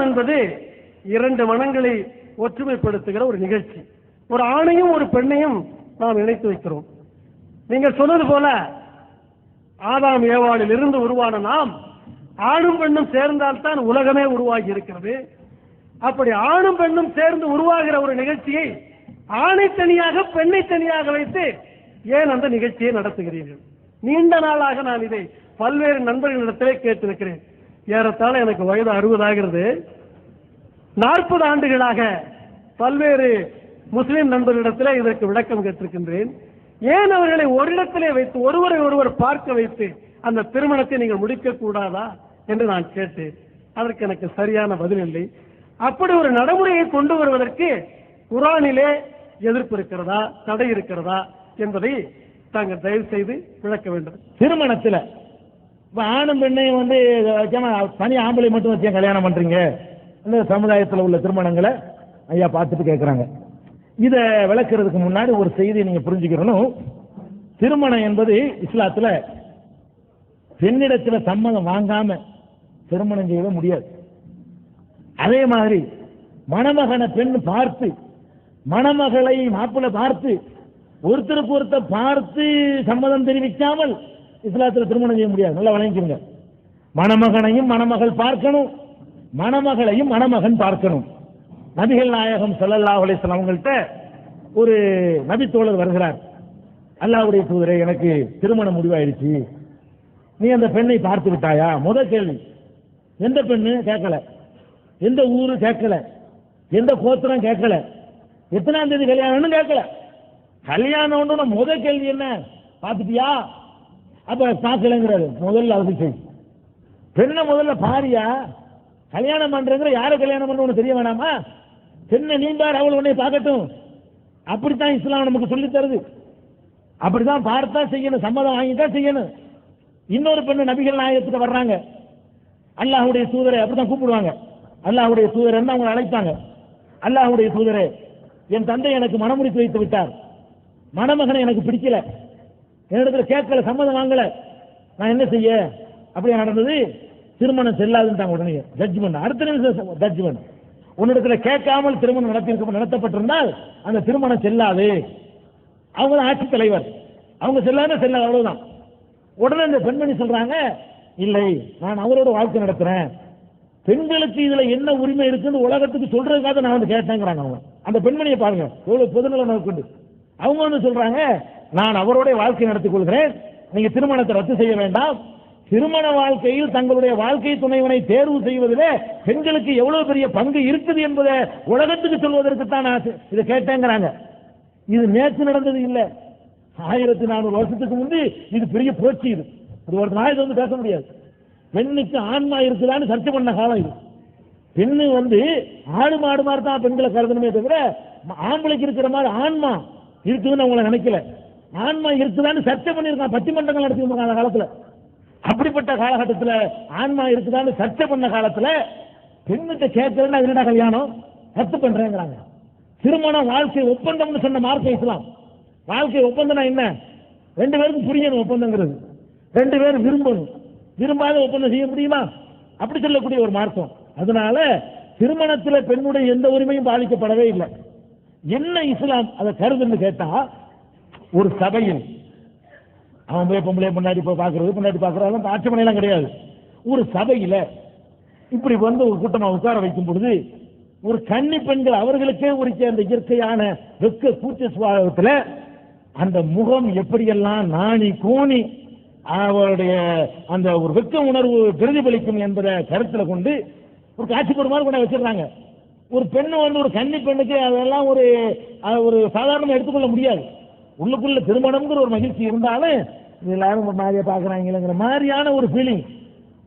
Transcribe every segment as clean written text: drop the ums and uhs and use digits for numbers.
என்பது இரண்டு மனங்களை ஒற்றுமைப்படுத்துகிற ஒரு நிகழ்ச்சி. ஒரு ஆணையும் ஒரு பெண்ணையும் நாம் இணைத்து வைக்கிறோம். நீங்கள் சொன்னது போல ஆதாம் ஏவாளில் இருந்து உருவான நாம் ஆணும் பெண்ணும் சேர்ந்தால்தான் உலகமே உருவாகி இருக்கிறது. அப்படி ஆணும் பெண்ணும் சேர்ந்து உருவாகிற ஒரு நிகழ்ச்சியை ஆணை தனியாக பெண்ணை தனியாக வைத்து ஏன் அந்த நிகழ்ச்சியை நடத்துகிறீர்கள்? நீண்ட நாளாக நான் இதை பல்வேறு நண்பர்களிடத்திலே கேட்டிருக்கிறேன். ஏறத்தாழ எனக்கு வயது 60 ஆகிறது. 40 ஆண்டுகளாக பல்வேறு முஸ்லிம் நண்பர்களிடத்திலே இதற்கு விளக்கம் கேட்டிருக்கின்றேன். ஏன் அவர்களை ஒரு இடத்திலே வைத்து ஒருவரை ஒருவர் பார்க்க வைத்து அந்த திருமணத்தை நீங்கள் முடிக்க கூடாதா என்று நான் கேட்டேன். அதற்கு எனக்கு சரியான பதில் இல்லை. அப்படி ஒரு நடைமுறையை கொண்டு வருவதற்கு குர்ஆனிலே எதிர்ப்பு இருக்கிறதா, தடை இருக்கிறதா என்பதை தாங்கள் தயவு செய்து விளக்க வேண்டும். திருமணத்தில் ஆணும் பெண்ணையும் தனி ஆம்பளை மட்டும் வச்சு கல்யாணம் பண்றீங்க, இந்த சமுதாயத்தில் உள்ள திருமணங்களை ஐயா பார்த்துட்டு கேட்குறாங்க. இதை விளக்குறதுக்கு முன்னாடி ஒரு செய்தியை நீங்க புரிஞ்சுக்கணும். திருமணம் என்பது இஸ்லாத்துல பெண்ணிடத்தில் சம்மதம் வாங்காம திருமணம் செய்ய முடியாது. அதே மாதிரி மணமகனை பெண் பார்த்து, மணமகளை மாப்பிள்ளை பார்த்து, ஒருத்தருக்கு ஒருத்தர் பார்த்து சம்மதம் தெரிவிக்காமல் இஸ்லாத்தில் திருமணம் செய்ய முடியாது. நல்லா வழங்கிக்கோங்க. மணமகனையும் மணமகள் பார்க்கணும், மணமகளையும் மணமகன் பார்க்கணும். நபிகள் நாயகம் ஸல்லல்லாஹு அலைஹி வஸல்லம் அவங்கள்ட்ட ஒரு நபி தோழர் வருகிறார். அல்லாஹ்வுடைய தூதரே, எனக்கு திருமணம் முடிவாயிடுச்சு, நீ அந்த பெண்ணை பார்த்து விட்டாயா? முதல் கேள்வி. எந்த பெண்ணு கேட்கல, எந்த ஊரு கேட்கல, எந்த கோத்திரம் கேட்கல, எத்தனாம் தேதி கல்யாணம்னு கேட்கல. கல்யாணம் முதல் கேள்வி என்ன? பார்த்துட்டியா? அப்ப பார்க்கலங்கிறாரு. முதல்ல அது செய். பெண்ணை முதல்ல பாரியா? கல்யாணம் பண்றங்கிற யாரை கல்யாணம் பண்ண உனக்கு தெரிய வேணாமா? பெண்ணை நீண்டார், அவள் உன்னை பார்க்கட்டும். அப்படித்தான் இஸ்லாம் நமக்கு சொல்லி தருது. அப்படிதான் பார்த்தா செய்யணும், சம்மதம் வாங்கிட்டா செய்யணும். இன்னொரு பெண்ணு நபிகள் நாயகத்துக்கு வர்றாங்க. அல்லாஹ்வுடைய தூதரை அப்படித்தான் கூப்பிடுவாங்க. அல்லாஹ்வுடைய தூதர் என்ன அவங்க அழைத்தாங்க. அல்லாஹ்வுடைய தூதரே, என் தந்தை எனக்கு மனமுடித்து வைத்து விட்டார், மணமகனை எனக்கு பிடிக்கல, என்னிடத்துல கேட்கல, சம்மதம் வாங்கல, நான் என்ன செய்ய? அப்படியே நடந்தது. திருமணம் செல்லாதுன்னு உடனே ஜட்ஜ்மெண்ட். அடுத்த நிமிஷம் ஜட்ஜ்மெண்ட். உன்னிடத்துல கேட்காமல் திருமணம் நடத்தப்பட்டிருந்தால் அந்த திருமணம் செல்லாது. அவங்க தான் ஆட்சி தலைவர், அவங்க செல்லாத செல்லாது, அவ்வளவுதான். உடனே இந்த பெண்மணி சொல்றாங்க, இல்லை, நான் அவரோட வாழ்க்கை நடத்துறேன், பெண்களுக்கு இதுல என்ன உரிமை இருக்குன்னு உலகத்துக்கு சொல்றதுக்காக நான் வந்து கேட்டேங்கிறாங்க. அவங்க அந்த பெண்மணியை பாருங்க, எவ்வளவு பொதுநல நோக்கொண்டு. அவங்க சொல்றாங்க, நான் அவரோட வாழ்க்கை நடத்திக் கொள்கிறேன், நீங்க திருமணத்தை ரத்து செய்ய வேண்டாம். திருமண வாழ்க்கையில் தங்களுடைய வாழ்க்கை துணைவனை தேர்வு செய்வதிலே பெண்களுக்கு எவ்வளவு பெரிய பங்கு இருக்குது என்பதை உலகத்துக்கு சொல்வதற்கு தான் இதை கேட்டேங்கிறாங்க. இது நேற்று நடந்தது இல்லை, 1400 வருஷத்துக்கு முன்பு இது பெரிய புரட்சி. இது ஒரு நாள் வந்து பேச முடியாது. பெண்ணுக்கு ஆன்மா இருக்குதான்னு சர்ச்சை பண்ண காலம் இது. பெண்ணு ஆடு மாடு மாதிரி தான் பெண்களை கருதணுமே தவிர ஆம்பளைக்கு இருக்கிற மாதிரி ஆன்மா இருக்குதுன்னு அவங்களை நினைக்கல. ஆன்மா இருக்குதான்னு சர்ச்சை பண்ணியிருக்கான், பட்டிமன்றங்கள் நடத்திருக்காங்க அந்த காலத்துல. அப்படிப்பட்ட காலகட்டத்தில் ஆன்மா இருக்குதான்னு சர்ச்சை பண்ண காலத்துல பெண்ணிட்ட கேட்கறதுன்னா என்னடா கல்யாணம் ரத்து பண்றேங்கிறாங்க. திருமணம் வாழ்க்கை ஒப்பந்தம்னு சொன்ன மார்க்க இஸ்லாம். வாழ்க்கை ஒப்பந்தம்னா என்ன? ரெண்டு பேருக்கும் புரியணும் ஒப்பந்தங்கிறது, ரெண்டு பேரும் விரும்பணும். விரும்பாத ஒப்பந்தம் செய்ய முடியுமா? அப்படி சொல்லக்கூடிய ஒரு மார்க்கம். அதனால திருமணத்தில் பெண்ணுடைய எந்த உரிமையும் பாதிக்கப்படவே இல்லை. என்ன இஸ்லாம் அதை கருதுன்னு கேட்டா, ஒரு சபையில் அவன் போய் பொம்பளை முன்னாடி போய் பார்க்கறது, முன்னாடி பார்க்கறது ஆட்சேபனையெல்லாம் கிடையாது. ஒரு சபையில இப்படி ஒரு கூட்டமா உட்கார வைக்கும் பொழுது ஒரு கன்னி பெண்கள் அவர்களுக்கே உரிக்க அந்த இயற்கையான வெக்க கூச்ச சுபாவத்தில் அந்த முகம் எப்படியெல்லாம் நாணி கூணி அவருடைய அந்த ஒரு வெக்க உணர்வு பிரதிபலிக்கும் என்பதை கருத்தில் கொண்டு ஒரு காட்சி பெருமாறு கொண்டு வச்சிருந்தாங்க. ஒரு பெண்ணு ஒரு கன்னி பெண்ணுக்கு அதெல்லாம் ஒரு சாதாரணமாக எடுத்துக்கொள்ள முடியாது. உள்ளுக்குள்ள திருமணம்ங்கிற ஒரு மகிழ்ச்சி இருந்தாலும் எல்லாரும் ஒரு மாதிரியா பார்க்குறாங்கிற மாதிரியான ஒரு ஃபீலிங்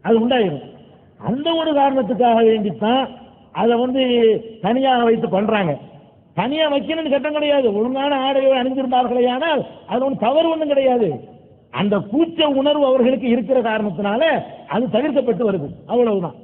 அது உண்டாயிரும். அந்த ஒரு காரணத்துக்காக வேண்டித்தான் அதை தனியாக வைத்து பண்றாங்க. தனியா வைக்கணும்னு சட்டம் கிடையாது. ஒழுங்கான ஆடையை அணிந்திருந்தார்களே ஆனால் அது தவறு ஒன்றும் கிடையாது. அந்த கூச்ச உணர்வு அவர்களுக்கு இருக்கிற காரணத்தினால அது தவிர்க்கப்பட்டு வருது, அவ்வளவுதான்.